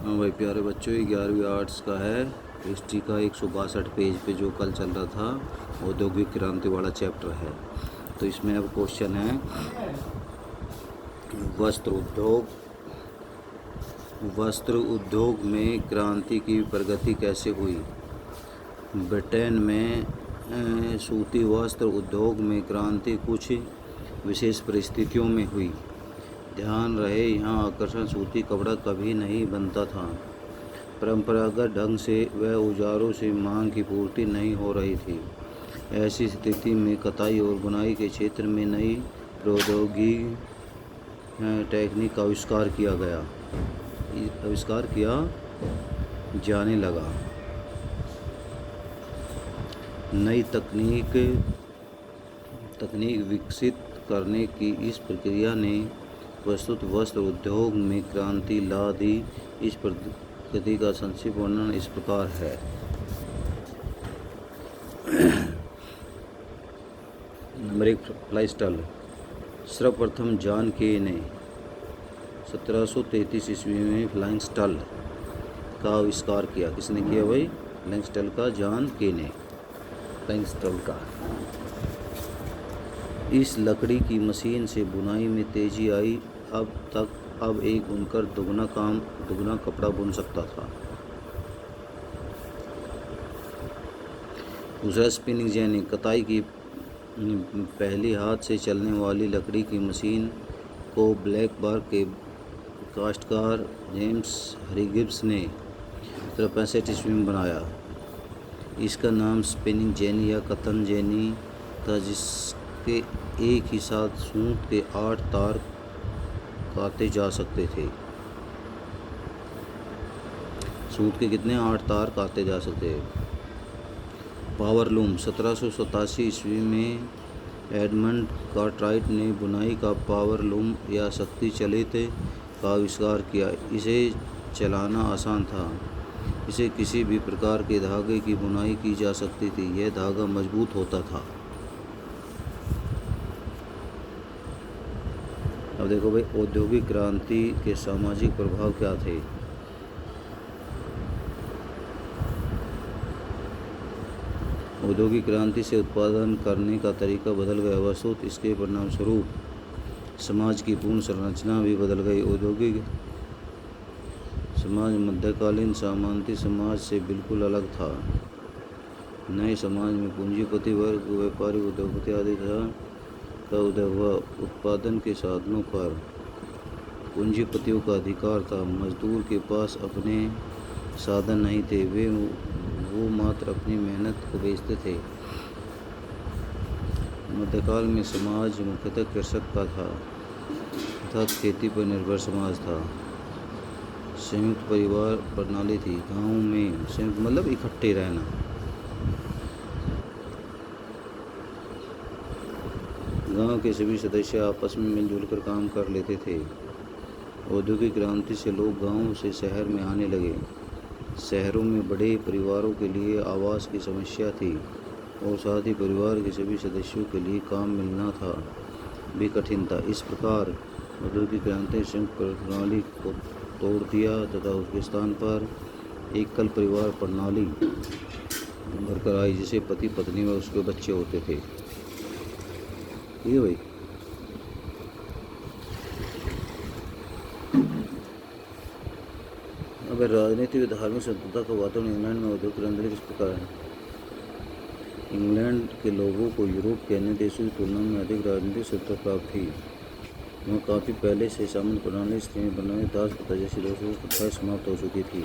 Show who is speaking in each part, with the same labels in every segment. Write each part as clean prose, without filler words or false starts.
Speaker 1: हाँ भाई प्यारे बच्चों, ये 11वीं आर्ट्स का है। हिस्ट्री का 162 पेज पे जो कल चल रहा था औद्योगिक क्रांति वाला चैप्टर है। तो इसमें अब क्वेश्चन है, वस्त्र उद्योग में क्रांति की प्रगति कैसे हुई। ब्रिटेन में सूती वस्त्र उद्योग में क्रांति कुछ विशेष परिस्थितियों में हुई। ध्यान रहे, यहाँ आकर्षण सूती कपड़ा कभी नहीं बनता था। परंपरागत ढंग से व औजारों से मांग की पूर्ति नहीं हो रही थी। ऐसी स्थिति में कताई और बुनाई के क्षेत्र में नई प्रौद्योगिकी टेक्निक का आविष्कार किया जाने लगा। नई तकनीक विकसित करने की इस प्रक्रिया ने प्रस्तुत वस्त्र उद्योग में क्रांति ला दी। इस प्रगति का संक्षिप्त वर्णन इस प्रकार है। Number 1, fly stall. सर्वप्रथम जॉन के ने 1733 ईस्वी में फ्लाइंग स्टॉल का आविष्कार किया। किसने किया भाई? फ्लाइंग स्टॉल का जॉन के ने। फ्लाइंग स्टॉल का इस लकड़ी की मशीन से बुनाई में तेजी आई। अब एक बुनकर दुगना कपड़ा बुन सकता था। दूसरा, स्पिनिंग जेनी। कताई की पहली हाथ से चलने वाली लकड़ी की मशीन को ब्लैकबर्ग के काश्तकार जेम्स हरीगिब्स ने 1765 ईस्वी में बनाया। इसका नाम स्पिनिंग जेनी या कतन जेनी था, जिसके एक ही साथ सूत के 8 तार काते जा सकते थे। सूत के कितने? 8 तार काते जा सकते थे। Power loom. 1787 ईस्वी में एडमंड कार्टराइट ने बुनाई का पावर लूम या शक्ति चलित का आविष्कार किया। इसे चलाना आसान था। इसे किसी भी प्रकार के धागे की बुनाई की जा सकती थी। यह धागा मजबूत होता था। अब देखो भाई, औद्योगिक क्रांति के सामाजिक प्रभाव क्या थे। औद्योगिक क्रांति से उत्पादन करने का तरीका बदल गया। वस्तुत इसके परिणाम स्वरूप समाज की पूर्ण संरचना भी बदल गई। औद्योगिक समाज मध्यकालीन सामंती समाज से बिल्कुल अलग था। नए समाज में पूंजीपति वर्ग, व्यापारी, उद्योगपति आदि का उदय हुआ। उत्पादन के साधनों पर पूंजीपतियों का अधिकार था। मजदूर के पास अपने साधन नहीं थे। वो मात्र अपनी मेहनत को बेचते थे। मध्यकाल में समाज मुख्यतः कृषक का था तथा खेती पर निर्भर समाज था। संयुक्त परिवार प्रणाली थी। गांव में संयुक्त मतलब इकट्ठे रहना। गांव के सभी सदस्य आपस में मिलजुल कर काम कर लेते थे। औद्योगिक क्रांति से लोग गांव से शहर में आने लगे। शहरों में बड़े परिवारों के लिए आवास की समस्या थी और साथ ही परिवार के सभी सदस्यों के लिए काम मिलना भी कठिन था। इस प्रकार औद्योगिक क्रांति ने संयुक्त प्रणाली को तोड़ दिया तथा उसके स्थान पर एकल परिवार प्रणाली बरकरार आई, जिसे पति पत्नी व उसके बच्चे होते थे। ये भाई अगर राजनीतिक व धार्मिक स्वतंत्रता का वातावरण इंग्लैंड में औद्योगिक क्रांति किस प्रकार है। इंग्लैंड के लोगों को यूरोप के अन्य देशों की तुलना में अधिक राजनीतिक स्वतंत्रता प्राप्त थी। वहाँ काफ़ी पहले से सामंत प्रणाली, स्त्री प्रणाली, दास प्रथा जैसी दोषों प्रथाएं समाप्त हो चुकी थी।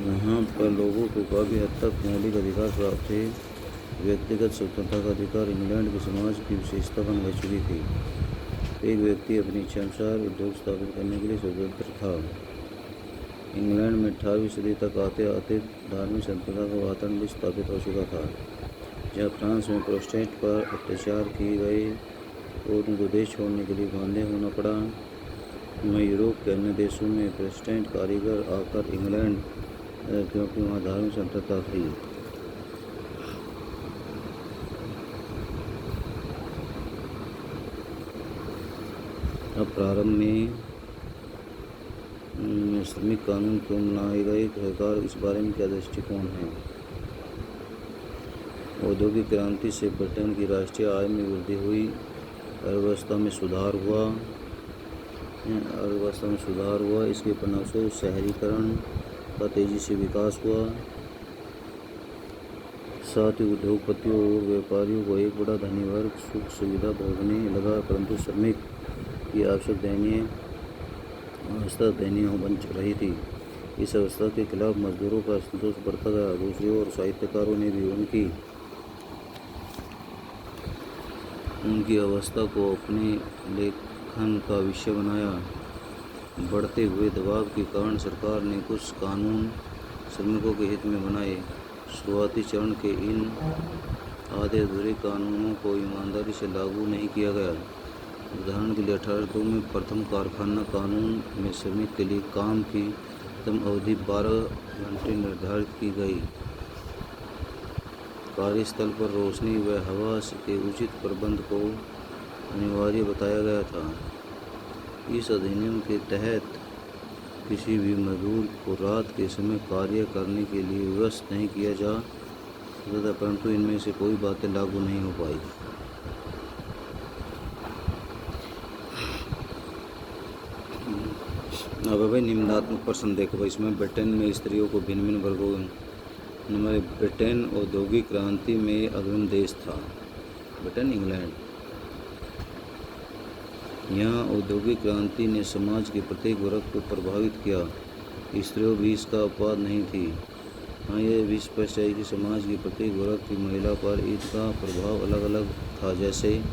Speaker 1: यहाँ पर लोगों को काफ़ी हद तक मौलिक अधिकार प्राप्त थे। व्यक्तिगत स्वतंत्रता का अधिकार इंग्लैंड के समाज की विशेषता बन चुकी थी। एक व्यक्ति अपनी इच्छानुसार उद्योग स्थापित करने के लिए स्वतंत्र था। इंग्लैंड में 18वीं सदी तक आते आते धार्मिक स्वतंत्रता का वातावरण भी स्थापित हो चुका था। जहाँ फ्रांस में प्रोटेस्टेंट पर अत्याचार किए गए और उनको देश छोड़ने के लिए बांधे होना पड़ा, वहीं यूरोप के अन्य देशों में प्रोटेस्टेंट कारीगर आकर इंग्लैंड क्योंकि वहाँ धार्मिक स्वतंत्रता थी। अब प्रारंभ में में श्रमिक कानून क्यों बनाए गए? सरकार इस बारे में क्या दृष्टिकोण है? औद्योगिक क्रांति से ब्रिटेन की राष्ट्रीय आय में वृद्धि हुई, अर्थव्यवस्था में सुधार हुआ। इसके परिणामस्वरूप शहरीकरण का तेजी से विकास हुआ। साथ ही उद्योगपतियों और व्यापारियों को एक बड़ा धनी वर्ग सुख सुविधा भोगने लगा, परंतु श्रमिक की आवश्यक दयनीय अवस्था दयनीय बन रही थी। इस अवस्था के खिलाफ मजदूरों का असंतोष बढ़ता गया। दूसरी ओर साहित्यकारों ने भी उनकी अवस्था को अपने लेखन का विषय बनाया। बढ़ते हुए दबाव के कारण सरकार ने कुछ कानून श्रमिकों के हित में बनाए। शुरुआती चरण के इन आधे अधूरे कानूनों को ईमानदारी से लागू नहीं किया गया। उदाहरण के लिए 1802 में प्रथम कारखाना कानून में श्रमिक के लिए काम की अधिकतम अवधि 12 घंटे निर्धारित की गई। कार्यस्थल पर रोशनी व हवा के उचित प्रबंध को अनिवार्य बताया गया था। इस अधिनियम के तहत किसी भी मजदूर को रात के समय कार्य करने के लिए विवश नहीं किया जा सकता था, परंतु इनमें से कोई बातें लागू नहीं हो पाई। अब भाई निम्नात्मक प्रश्न देखो भाई, इसमें ब्रिटेन में स्त्रियों को भिन्न भिन्न वर्गों में ब्रिटेन औद्योगिक क्रांति में अग्रणी देश था। Britain, England. यहाँ औद्योगिक क्रांति ने समाज के प्रत्येक वर्ग को प्रभावित किया। स्त्रियों भी इसका अपवाद नहीं थी। हाँ, यह भी स्पष्ट है कि समाज के प्रत्येक वर्ग की महिला पर इसका प्रभाव अलग अलग था। जैसे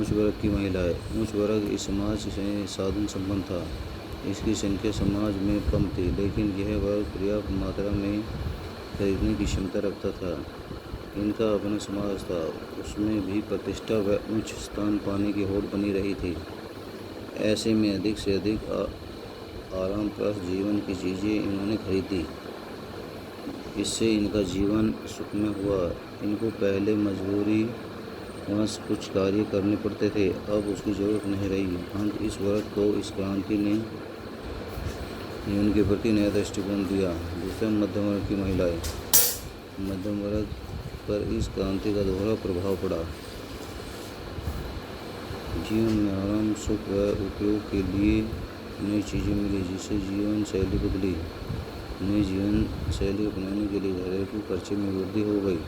Speaker 1: उच्च वर्ग की महिलाएं। उच्च वर्ग इस समाज से साधन संपन्न था। इसकी संख्या समाज में कम थी, लेकिन यह वर्ग पर्याप्त मात्रा में खरीदने की क्षमता रखता था। इनका अपना समाज था, उसमें भी प्रतिष्ठा व उच्च स्थान पाने की होड़ बनी रही थी। ऐसे में अधिक से अधिक आरामप्रद जीवन की चीज़ें इन्होंने खरीदी। इससे इनका जीवन सुखमय हुआ। इनको पहले मजबूरी वश कुछ कार्य करने पड़ते थे, अब उसकी ज़रूरत नहीं रही। इस वर्ग को इस क्रांति ने जीवन के प्रति नया दृष्टिकोण दिया। दूसरा, मध्यम वर्ग की महिलाएं। मध्यम वर्ग पर इस क्रांति का दोहरा प्रभाव पड़ा। जीवन में आराम, सुख व उपयोग के लिए नई चीज़ें मिली, जिससे जीवन शैली बदली। नई जीवन शैली अपनाने के लिए घरेलू खर्चे में वृद्धि हो गई।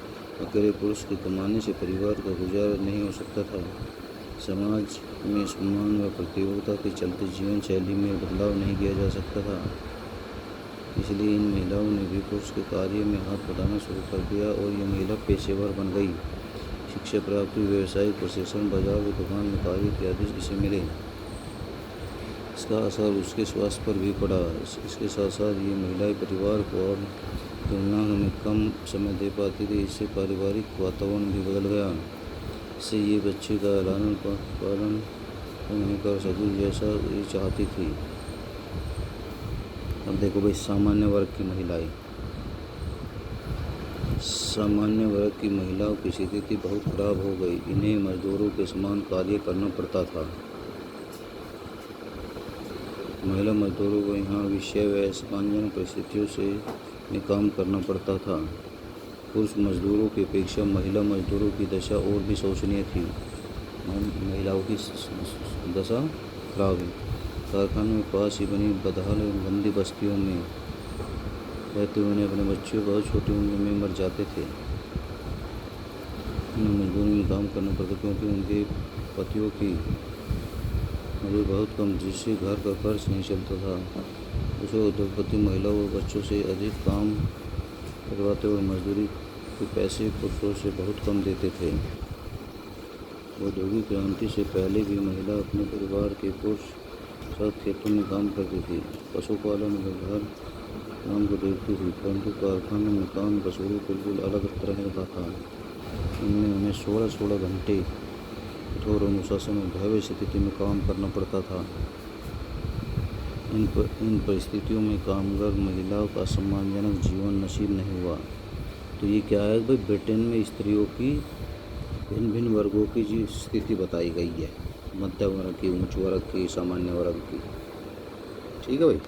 Speaker 1: अकेले पुरुष के कमाने से परिवार का गुजारा नहीं हो सकता था। समाज में सम्मान व प्रतियोगिता के चलते जीवन शैली में बदलाव नहीं किया जा सकता था। इसलिए इन महिलाओं ने भी पुरुष के कार्य में हाथ बटाना शुरू कर दिया और ये महिला पेशेवर बन गई। शिक्षा प्राप्त हुई, व्यावसायिक प्रशिक्षण, बाजार की दुकान में कार्य इत्यादि इसे मिले। इसका असर उसके स्वास्थ्य पर भी पड़ा। इसके साथ साथ ये महिलाएं परिवार को और तुलना में कम समय दे पाती थी। इससे पारिवारिक वातावरण भी बदल गया। इससे ये बच्चे का लालन पालन नहीं कर सकी जैसा ये चाहती थी। अब देखो भाई, सामान्य वर्ग की महिलाएं। सामान्य वर्ग की महिलाओं की स्थिति बहुत खराब हो गई। इन्हें मजदूरों के समान कार्य करना पड़ता था। महिला मजदूरों को यहाँ विषय व असमानजनक परिस्थितियों में काम करना पड़ता था। पुरुष मजदूरों की अपेक्षा महिला मजदूरों की दशा और भी शोचनीय थी। महिलाओं की दशा खराब है। कारखानों में पास ही बनी बदहाल एवं गंदी बस्तियों में रहते हुए अपने बच्चों बहुत छोटी उम्र में मर जाते थे। उन्हें मजबूरी में काम करना पड़ता, क्योंकि उनके पतियों की मजदूरी बहुत कम, जिससे घर का खर्च नहीं चलता था। दूसरे उद्योगपति महिलाओं और बच्चों से अधिक काम करवाते और मजदूरी के पैसे पुरुषों से बहुत कम देते थे। औद्योगिक क्रांति से पहले भी महिला अपने परिवार के पुरुष साथ खेतों में काम करती थी। पशुपालन व घर काम को देखती थी, परंतु कारखानों में काम का स्वरूप बिल्कुल अलग तरह का था। इनमें उन्हें 16 घंटे कठोर अनुशासन और भयावह स्थिति में काम करना पड़ता था। इन परिस्थितियों में कामगार महिलाओं का सम्मानजनक जीवन नसीब नहीं हुआ। तो ये क्या है भाई, ब्रिटेन में स्त्रियों की भिन्न भिन्न वर्गों की जो स्थिति बताई गई है, मध्यम वर्ग की, उच्च वर्ग की, सामान्य वर्ग की। ठीक है भाई।